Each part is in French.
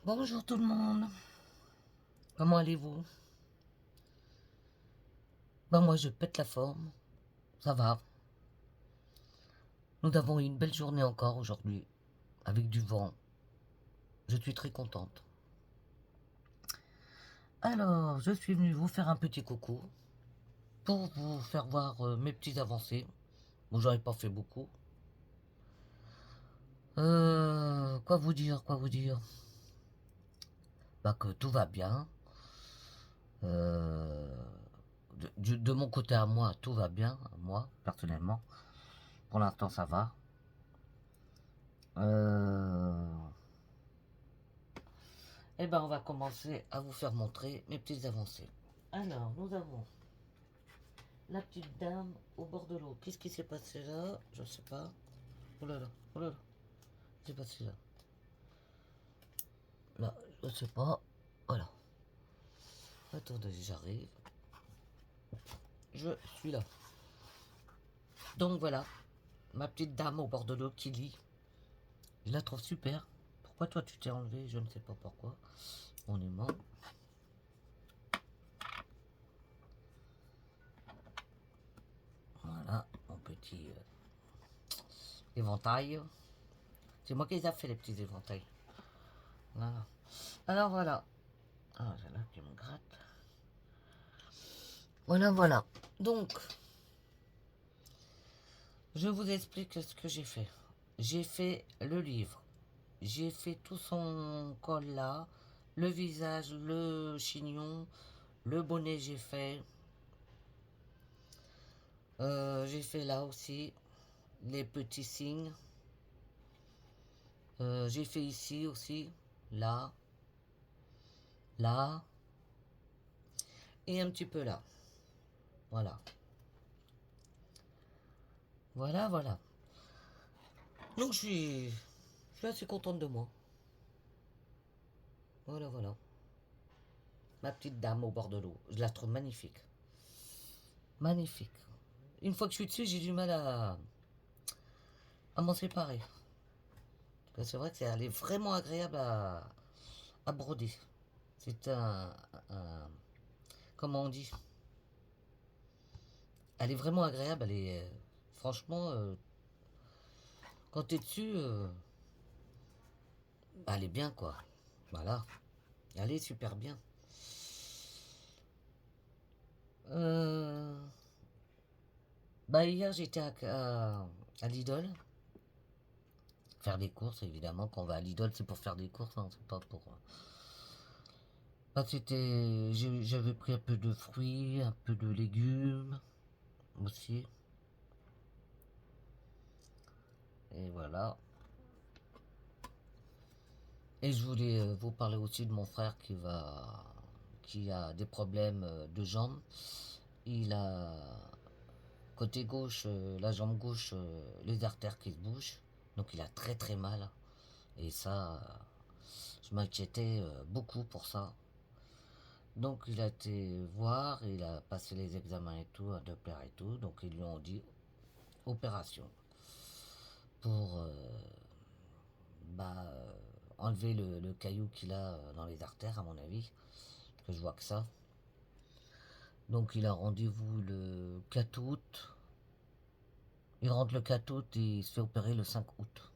Bonjour tout le monde, comment allez-vous? Ben moi je pète la forme, ça va. Nous avons eu une belle journée encore aujourd'hui, avec du vent. Je suis très contente. Alors, je suis venue vous faire un petit coucou pour vous faire voir mes petites avancées. Bon, j'en ai pas fait beaucoup. Quoi vous dire, quoi vous dire? Bah que tout va bien. Euh, de mon côté à moi, tout va bien, moi, personnellement. Pour l'instant, ça va. Eh ben, on va commencer à vous faire montrer mes petites avancées. Alors, nous avons la petite dame au bord de l'eau. Qu'est-ce qui s'est passé là? Je ne sais pas. Oh là là, oh là là. Qu'est-ce qui s'est passé là? Là, je ne sais pas. Voilà. Attendez, j'arrive. Je suis là. Donc voilà, ma petite dame au bord de l'eau qui lit. Je la trouve super. Pourquoi toi tu t'es enlevé? Je ne sais pas pourquoi. On est mort. Voilà, mon petit éventail. C'est moi qui les ai fait les petits éventails. Voilà. Alors voilà. Ah, j'ai là qui me gratte. Voilà, voilà. Donc, je vous explique ce que j'ai fait. J'ai fait le livre. J'ai fait tout son col là. Le visage, le chignon. Le bonnet, j'ai fait. J'ai fait là aussi les petits signes. J'ai fait ici aussi. Là. Là. Et un petit peu là. Voilà. Voilà, voilà. Donc, je suis assez contente de moi. Voilà, voilà. Ma petite dame au bord de l'eau. Je la trouve magnifique. Magnifique. Une fois que je suis dessus, j'ai du mal à m'en séparer. C'est vrai que elle est vraiment agréable à broder. C'est comment on dit? Elle est vraiment agréable. Elle est, franchement, quand t'es dessus, bah, elle est bien quoi. Voilà. Elle est super bien. Euh, Bah, hier, j'étais à Lidl. Faire des courses, évidemment. Quand on va à Lidl, c'est pour faire des courses, hein, c'est pas pour. Bah, j'avais pris un peu de fruits, un peu de légumes aussi. Et voilà. Et je voulais vous parler aussi de mon frère qui a des problèmes de jambes. Il a côté gauche, la jambe gauche, les artères qui se bougent. Donc il a très très mal. Et ça, je m'inquiétais beaucoup pour ça. Donc il a été voir, il a passé les examens et tout, un Doppler et tout. Donc ils lui ont dit opération pour bah, enlever le caillou qu'il a dans les artères, à mon avis, que je vois que ça. Donc il a rendez-vous le 4 août. Il rentre le 4 août et il se fait opérer le 5 août.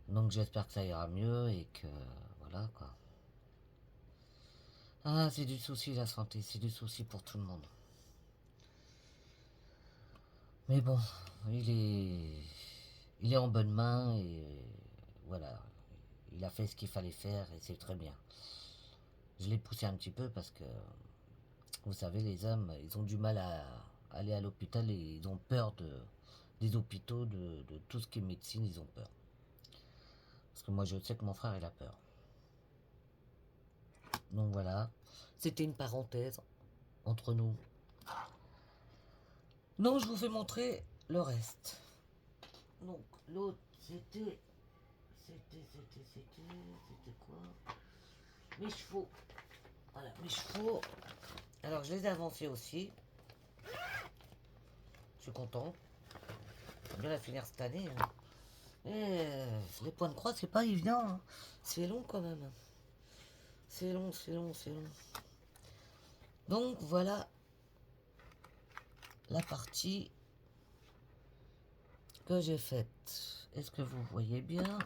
Donc j'espère que ça ira mieux et que voilà quoi. Ah, c'est du souci la santé, c'est du souci pour tout le monde. Mais bon, il est en bonne main et voilà. Il a fait ce qu'il fallait faire et c'est très bien. Je l'ai poussé un petit peu parce que, vous savez, les hommes, ils ont du mal à aller à l'hôpital et ils ont peur des hôpitaux, de tout ce qui est médecine, ils ont peur. Parce que moi, je sais que mon frère, il a peur. Donc voilà, c'était une parenthèse entre nous. Donc je vous fais montrer le reste. Donc l'autre, c'était quoi? Mes chevaux. Voilà, mes chevaux. Alors je les ai avancés aussi. Je suis content. Je vais bien la finir cette année, hein. Les points de croix, c'est pas évident, hein. C'est long quand même. C'est long, c'est long, c'est long. Donc voilà la partie que j'ai faite. Est-ce que vous voyez bien?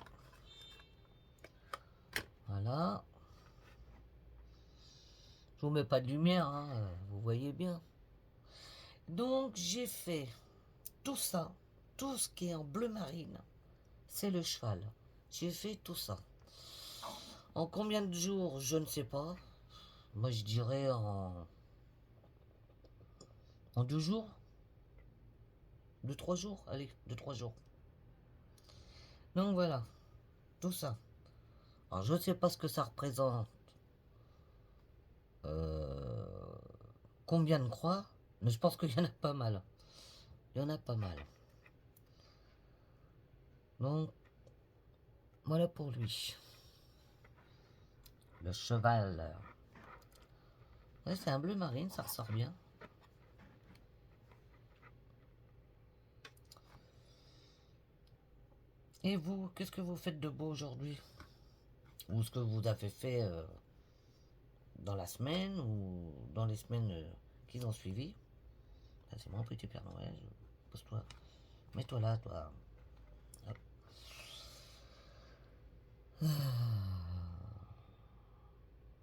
Voilà. Je vous mets pas de lumière, hein, vous voyez bien. Donc j'ai fait tout ça, tout ce qui est en bleu marine, c'est le cheval. J'ai fait tout ça. En combien de jours, je ne sais pas. Moi je dirais en 2 jours. 2, 3 jours, allez, 2, 3 jours. Donc voilà, tout ça. Alors je ne sais pas ce que ça représente. euh, Combien de croix, mais je pense qu'il y en a pas mal. Il y en a pas mal. Donc voilà pour lui. Le cheval. Ouais, c'est un bleu marine, ça ressort bien. Et vous, qu'est-ce que vous faites de beau aujourd'hui? Ou ce que vous avez fait dans la semaine ou dans les semaines qui ont suivi? Ah, c'est mon petit Père Noël. Pose-toi. Mets-toi là, toi. Hop.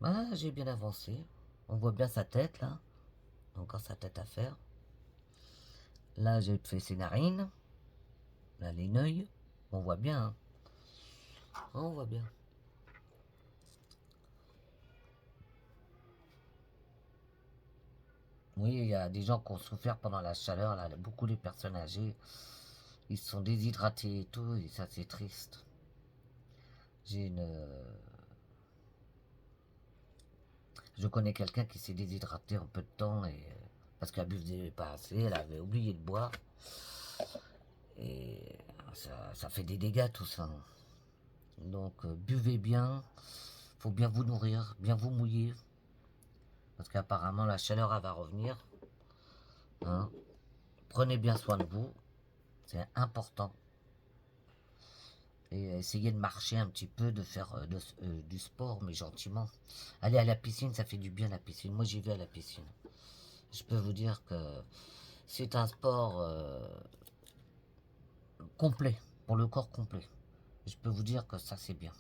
Ah, j'ai bien avancé. On voit bien sa tête là. Encore sa tête à faire. Là, j'ai fait ses narines. Là, les neuils. On voit bien. Hein. On voit bien. Oui, il y a des gens qui ont souffert pendant la chaleur. Là, beaucoup de personnes âgées. Ils se sont déshydratés et tout. Et ça, c'est triste. J'ai une. Je connais quelqu'un qui s'est déshydraté en peu de temps. Et, parce qu'elle buvait pas assez. Elle avait oublié de boire. Et ça fait des dégâts tout ça. Donc buvez bien, faut bien vous nourrir, bien vous mouiller, parce qu'apparemment la chaleur elle va revenir. Hein. Prenez bien soin de vous, c'est important. Et essayez de marcher un petit peu, de faire du sport, mais gentiment. Aller à la piscine, ça fait du bien la piscine. Moi j'y vais à la piscine. Je peux vous dire que c'est un sport complet, pour le corps complet. Je peux vous dire que ça c'est bien.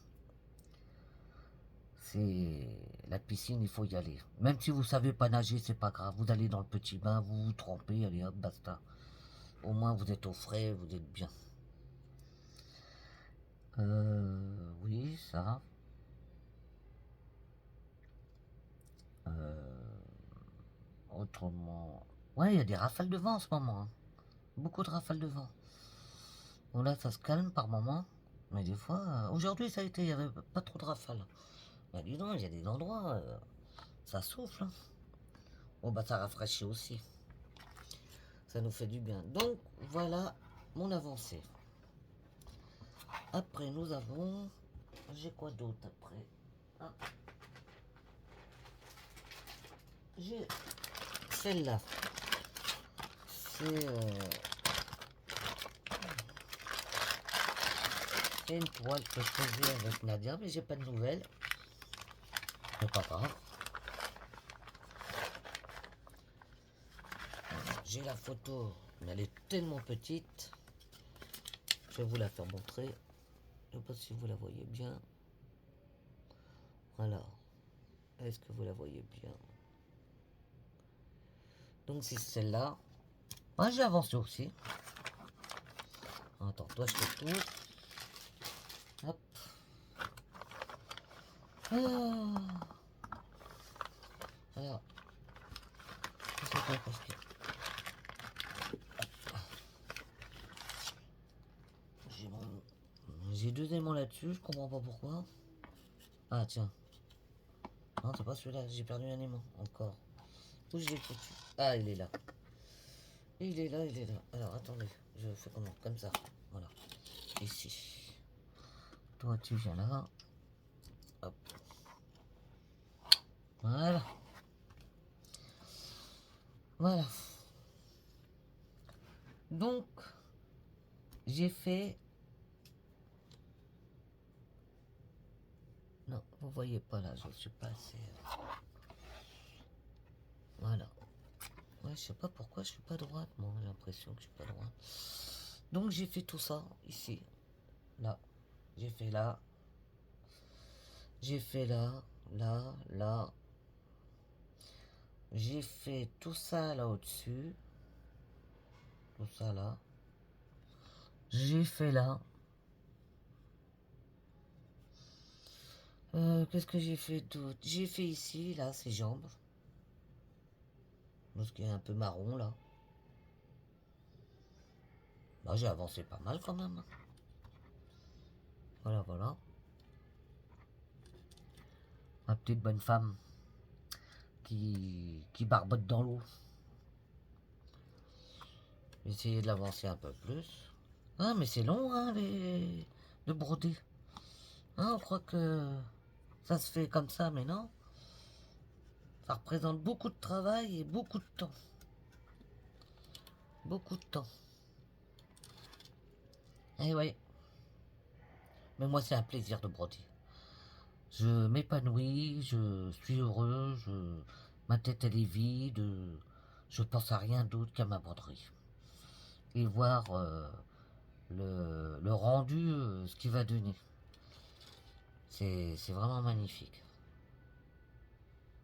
C'est la piscine, il faut y aller. Même si vous savez pas nager, c'est pas grave. Vous allez dans le petit bain, vous vous trempez, allez hop, basta. Au moins vous êtes au frais, vous êtes bien. Oui, ça. Euh, Autrement. Ouais, il y a des rafales de vent en ce moment. Hein. Beaucoup de rafales de vent. Bon là, ça se calme par moment. Mais des fois, aujourd'hui ça a été, il n'y avait pas trop de rafales. Bah dis donc, il y a des endroits, ça souffle. Hein. Bon bah ça rafraîchit aussi. Ça nous fait du bien. Donc voilà mon avancée. Après nous avons... J'ai quoi d'autre après? Ah. J'ai celle-là. C'est une toile que je faisais avec Nadia, mais j'ai pas de nouvelles. C'est pas grave. J'ai la photo, mais elle est tellement petite. Je vais vous la faire montrer. Je ne sais pas si vous la voyez bien. Voilà. Est-ce que vous la voyez bien? Donc c'est celle-là. Moi j'ai avancé aussi. Attends, toi je te tourne. Hop. Ah. Alors. Je sais pas parce que j'ai deux aimants là-dessus, je comprends pas pourquoi. Ah tiens. Non, c'est pas celui-là, j'ai perdu un aimant encore. Où je l'ai foutu? Ah, il est là. Il est là, il est là. Alors attendez, je fais comment? Comme ça. Voilà. Ici. Toi tu viens là. Hop. Voilà. Voilà. Donc, j'ai fait Vous voyez pas là, je suis pas assez. Voilà. Ouais, je sais pas pourquoi je suis pas droite, moi. J'ai l'impression que je suis pas droite. Donc j'ai fait tout ça ici, là. J'ai fait là. J'ai fait là, là, là. J'ai fait tout ça là au-dessus. Tout ça là. J'ai fait là. Qu'est-ce que j'ai fait d'autre? J'ai fait ici, là, ses jambes. Parce qu'il est un peu marron là. Bah, j'ai avancé pas mal quand même. Voilà, voilà. Ma petite bonne femme qui barbote dans l'eau. Essayer de l'avancer un peu plus. Ah, mais c'est long, hein, de broder. Hein, on croit que ça se fait comme ça, mais non. Ça représente beaucoup de travail et beaucoup de temps. Beaucoup de temps. Eh oui. Mais moi, c'est un plaisir de broder. Je m'épanouis, je suis heureux, ma tête elle est vide, je pense à rien d'autre qu'à ma broderie. Et voir le rendu, ce qu'il va donner. C'est vraiment magnifique.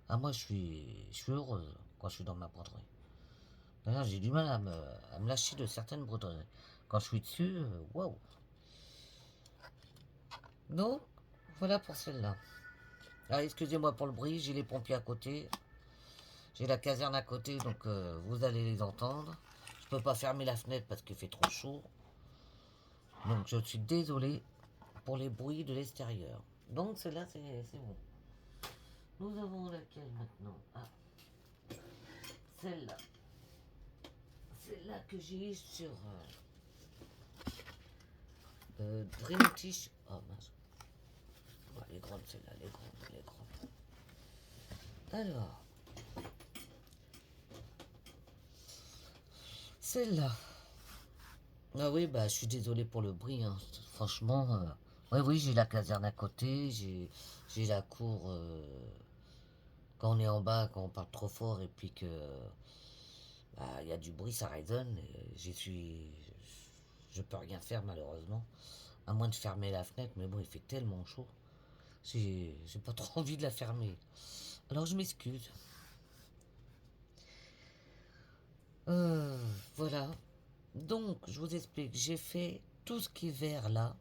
Ah, moi je suis heureuse quand je suis dans ma broderie. D'ailleurs, j'ai du mal à me lâcher de certaines broderies. Quand je suis dessus, waouh. Donc, voilà pour celle-là. Ah, excusez-moi pour le bruit, j'ai les pompiers à côté. J'ai la caserne à côté, donc vous allez les entendre. Je peux pas fermer la fenêtre parce qu'il fait trop chaud. Donc je suis désolé pour les bruits de l'extérieur. Donc celle-là, c'est bon. Nous avons laquelle maintenant? Ah, celle-là. Celle-là que j'ai sur Dream Tish. Oh mince. Oh, elle est grande celle-là, elle est grande, elle est grande. Alors, celle-là. Ah oui, bah je suis désolé pour le bruit, hein. Franchement, ouais, oui, j'ai la caserne à côté, j'ai la cour quand on est en bas, quand on parle trop fort et puis que bah, il y a du bruit, ça résonne. J'y suis, je peux rien faire malheureusement, à moins de fermer la fenêtre. Mais bon, il fait tellement chaud, j'ai pas trop envie de la fermer. Alors je m'excuse. Voilà. Donc, je vous explique. J'ai fait tout ce qui est vert là.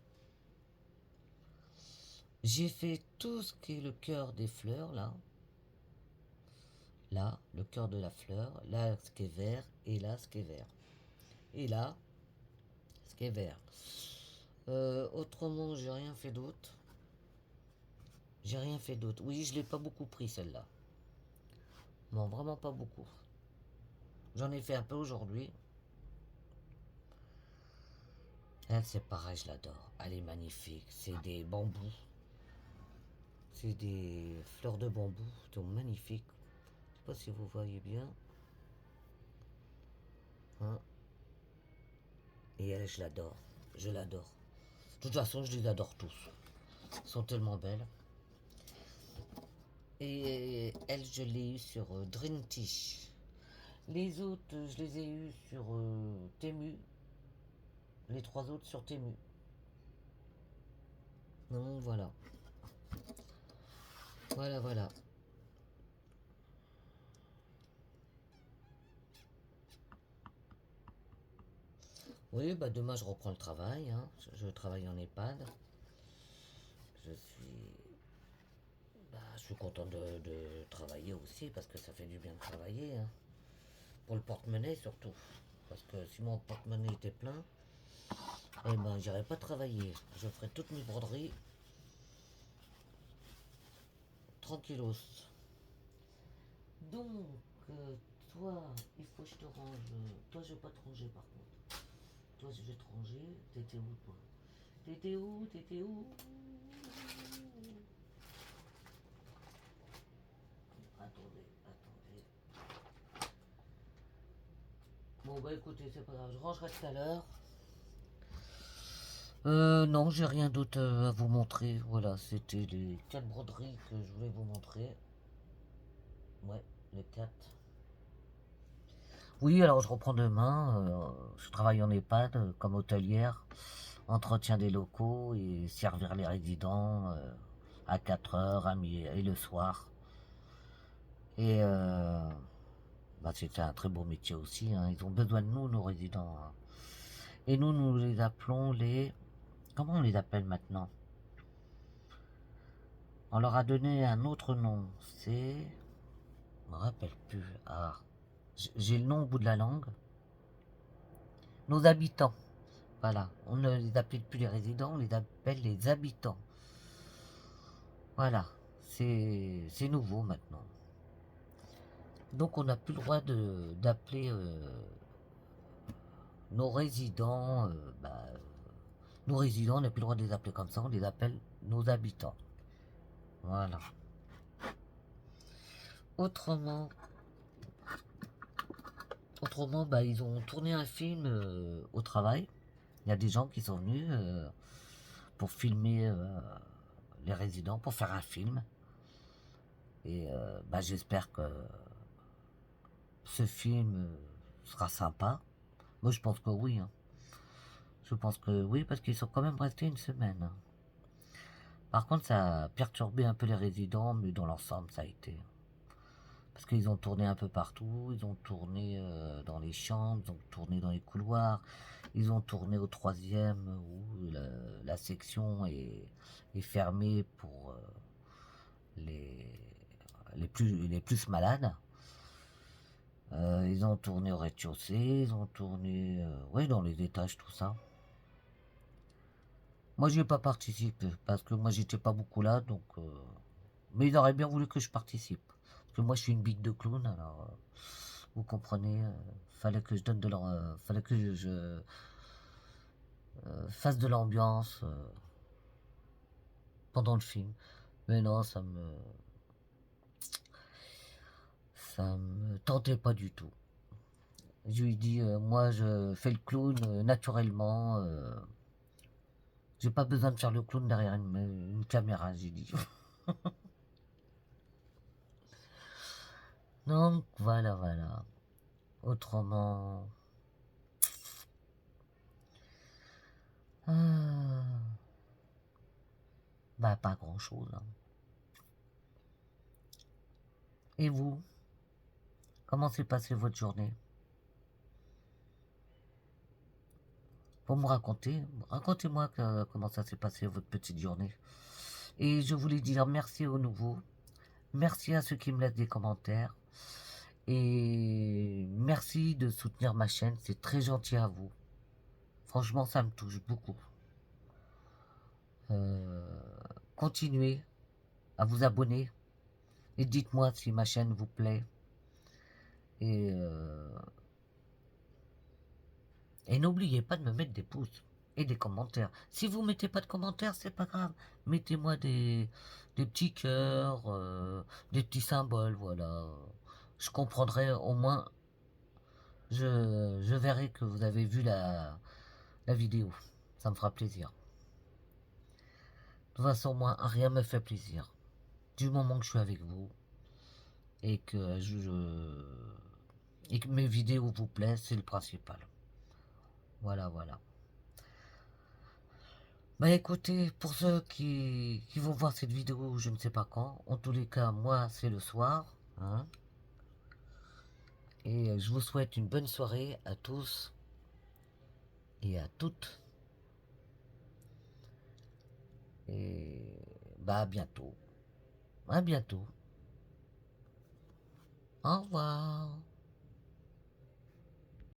J'ai fait tout ce qui est le cœur des fleurs là. Là, le cœur de la fleur. Là, ce qui est vert. Et là, ce qui est vert. Et là, ce qui est vert. Autrement, j'ai rien fait d'autre. J'ai rien fait d'autre. Oui, je l'ai pas beaucoup pris celle-là. Non, vraiment pas beaucoup. J'en ai fait un peu aujourd'hui. Elle, c'est pareil, je l'adore. Elle est magnifique. C'est des bambous. C'est des fleurs de bambou. Sont magnifiques. Je sais pas si vous voyez bien. Hein. Et elle, je l'adore. Je l'adore. De toute façon, je les adore tous. Elles sont tellement belles. Et elle, je l'ai eu sur Drintish. Les autres, je les ai eus sur Temu. Les trois autres sur Temu. Donc voilà. Voilà, voilà. Oui, bah demain je reprends le travail. Hein. Je travaille en EHPAD. Je suis, je suis content de travailler aussi parce que ça fait du bien de travailler. Hein. Pour le porte-monnaie surtout. Parce que si mon porte-monnaie était plein, eh ben j'irais pas travailler. Je ferais toutes mes broderies tranquillos. Donc, toi, il faut que je te range. Toi, je vais pas te ranger par contre. Toi, je vais te ranger. T'étais où, toi? T'étais où? T'étais où? Attendez, attendez. Bon, bah écoutez, c'est pas grave. Je rangerai tout à l'heure. Non, j'ai rien d'autre à vous montrer. Voilà, c'était les 4 broderies que je voulais vous montrer. Ouais, les 4. Oui, alors je reprends demain. Je travaille en EHPAD comme hôtelière, entretien des locaux et servir les résidents à 4 heures à midi et le soir. Et bah, c'était un très beau métier aussi, hein. Ils ont besoin de nous, nos résidents, hein. Et nous les appelons les... Comment on les appelle maintenant? On leur a donné un autre nom. C'est... Je me rappelle plus. Ah, j'ai le nom au bout de la langue. Nos habitants. Voilà. On ne les appelle plus les résidents, on les appelle les habitants. Voilà. C'est nouveau maintenant. Donc on n'a plus le droit d'appeler nos résidents. Nos résidents, on n'a plus le droit de les appeler comme ça, on les appelle nos habitants. Voilà. Autrement, bah, ils ont tourné un film au travail. Il y a des gens qui sont venus pour filmer les résidents, pour faire un film. Et bah, j'espère que ce film sera sympa. Moi, je pense que oui, hein. Je pense que oui, parce qu'ils sont quand même restés une semaine, hein. Par contre, ça a perturbé un peu les résidents, mais dans l'ensemble, ça a été. Parce qu'ils ont tourné un peu partout, ils ont tourné dans les chambres, ils ont tourné dans les couloirs, ils ont tourné au troisième où la section est fermée pour les, les plus malades. Ils ont tourné au rez-de-chaussée, ils ont tourné ouais, dans les étages, tout ça. Moi, j'y ai pas participé parce que moi, j'étais pas beaucoup là, donc. Mais ils auraient bien voulu que je participe. Parce que moi, je suis une bite de clown, alors vous comprenez. Fallait que je donne de leur, fallait que je fasse de l'ambiance pendant le film. Mais non, ça me tentait pas du tout. Je lui dis, moi, je fais le clown naturellement. J'ai pas besoin de faire le clown derrière une caméra, j'ai dit. Donc voilà, voilà. Autrement, ah, bah pas grand-chose, hein. Et vous, comment s'est passée votre journée? Vous me racontez, racontez-moi comment ça s'est passé votre petite journée. Et je voulais dire merci aux nouveaux, merci à ceux qui me laissent des commentaires, et merci de soutenir ma chaîne, c'est très gentil à vous. Franchement, ça me touche beaucoup. Euh, Continuez à vous abonner et dites-moi si ma chaîne vous plaît. Et, et n'oubliez pas de me mettre des pouces et des commentaires. Si vous mettez pas de commentaires, c'est pas grave. Mettez-moi des petits cœurs, des petits symboles, voilà. Je comprendrai au moins, je verrai que vous avez vu la vidéo. Ça me fera plaisir. De toute façon, moi, rien me fait plaisir. Du moment que je suis avec vous et que et que mes vidéos vous plaisent, c'est le principal. Voilà, voilà. Bah écoutez, pour ceux qui vont voir cette vidéo, je ne sais pas quand, en tous les cas, moi, c'est le soir, hein. Et je vous souhaite une bonne soirée à tous et à toutes. Et bah à bientôt. À bientôt. Au revoir.